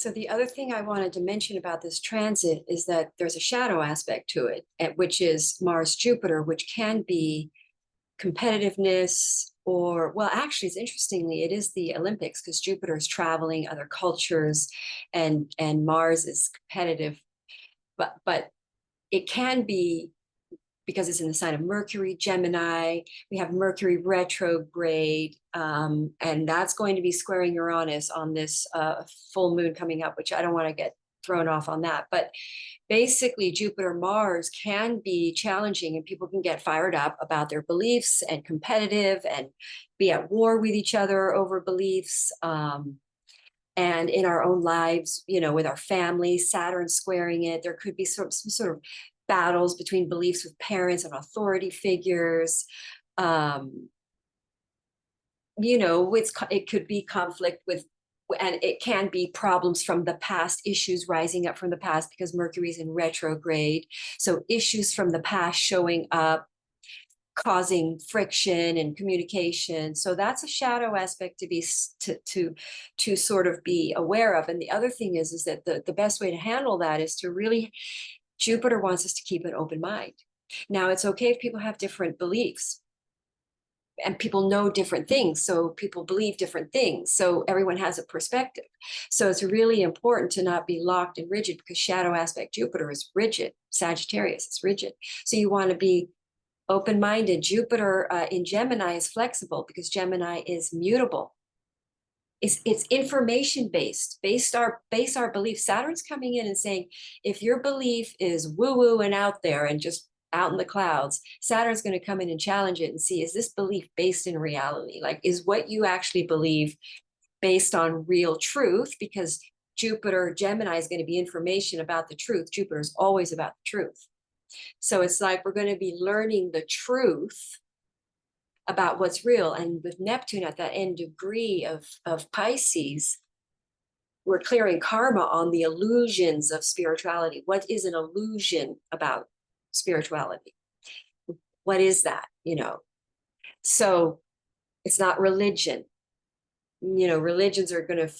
So the other thing I wanted to mention about this transit is that there's a shadow aspect to it, which is Mars Jupiter, which can be competitiveness, or, well, actually, it's interestingly, it is the Olympics, because Jupiter is traveling other cultures, and Mars is competitive, but it can be because it's in the sign of Mercury, Gemini. We have Mercury retrograde, and that's going to be squaring Uranus on this full moon coming up, which I don't want to get thrown off on that. But basically, Jupiter Mars can be challenging, and people can get fired up about their beliefs and competitive and be at war with each other over beliefs. And in our own lives, with our family, Saturn squaring it, there could be some sort of battles between beliefs with parents and authority figures. It could be conflict with, and it can be problems from the past, issues rising up from the past because Mercury's in retrograde. So issues from the past showing up, causing friction and communication. So that's a shadow aspect to be to sort of be aware of. And the other thing is that the best way to handle that is to really, Jupiter wants us to keep an open mind. Now, it's okay if people have different beliefs and people know different things. So people believe different things. So everyone has a perspective. So it's really important to not be locked and rigid, because shadow aspect Jupiter is rigid. Sagittarius is rigid. So you want to be open-minded. Jupiter in Gemini is flexible, because Gemini is mutable. It's information-based, base our belief. Saturn's coming in and saying, if your belief is woo-woo and out there and just out in the clouds, Saturn's going to come in and challenge it and see, is this belief based in reality? Like, is what you actually believe based on real truth? Because Jupiter, Gemini is going to be information about the truth. Jupiter is always about the truth. So it's like we're going to be learning the truth about what's real. And with Neptune at that end degree of Pisces, we're clearing karma on the illusions of spirituality. What is an illusion about spirituality? What is that? So it's not religion. Religions are going to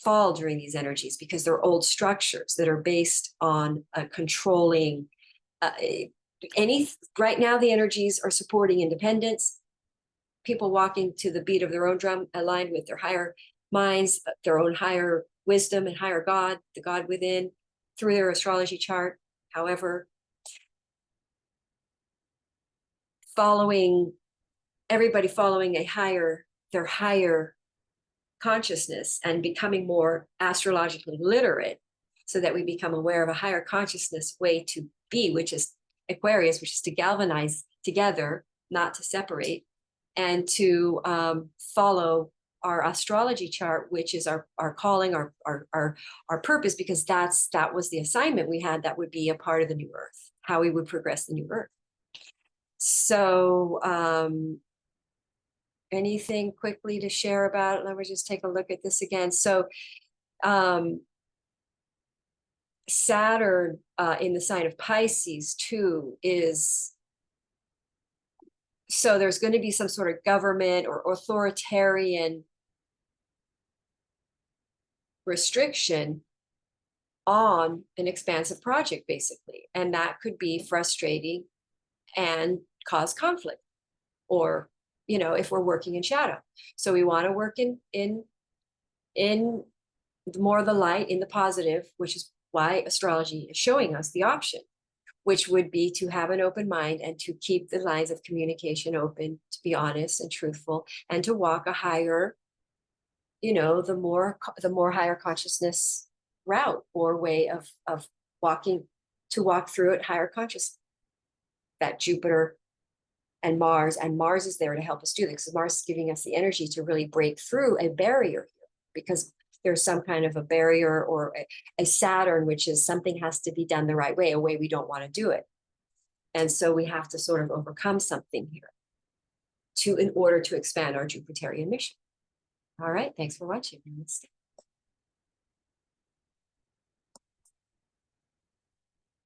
fall during these energies because they're old structures that are based on a controlling right now. The energies are supporting independence, people walking to the beat of their own drum, aligned with their higher minds, their own higher wisdom and higher God, the God within, through their astrology chart. However, everybody following their higher consciousness and becoming more astrologically literate, so that we become aware of a higher consciousness way to be, which is Aquarius, which is to galvanize together, not to separate, and to follow our astrology chart, which is our calling, our purpose, because that was the assignment we had. That would be a part of the new earth, how we would progress the new earth. So anything quickly to share about it? Let me just take a look at this again. So Saturn in the sign of Pisces too is, so there's going to be some sort of government or authoritarian restriction on an expansive project, basically. And that could be frustrating and cause conflict, or, if we're working in shadow. So we want to work in more the light, in the positive, which is why astrology is showing us the option, which would be to have an open mind and to keep the lines of communication open, to be honest and truthful, and to walk a higher, the more higher consciousness route or way of walking, to walk through it higher conscious. That Jupiter and Mars is there to help us do this, because Mars is giving us the energy to really break through a barrier here, because there's some kind of a barrier or a Saturn, which is something has to be done the right way, a way we don't want to do it. And so we have to sort of overcome something here in order to expand our Jupiterian mission. All right, thanks for watching. Namaste.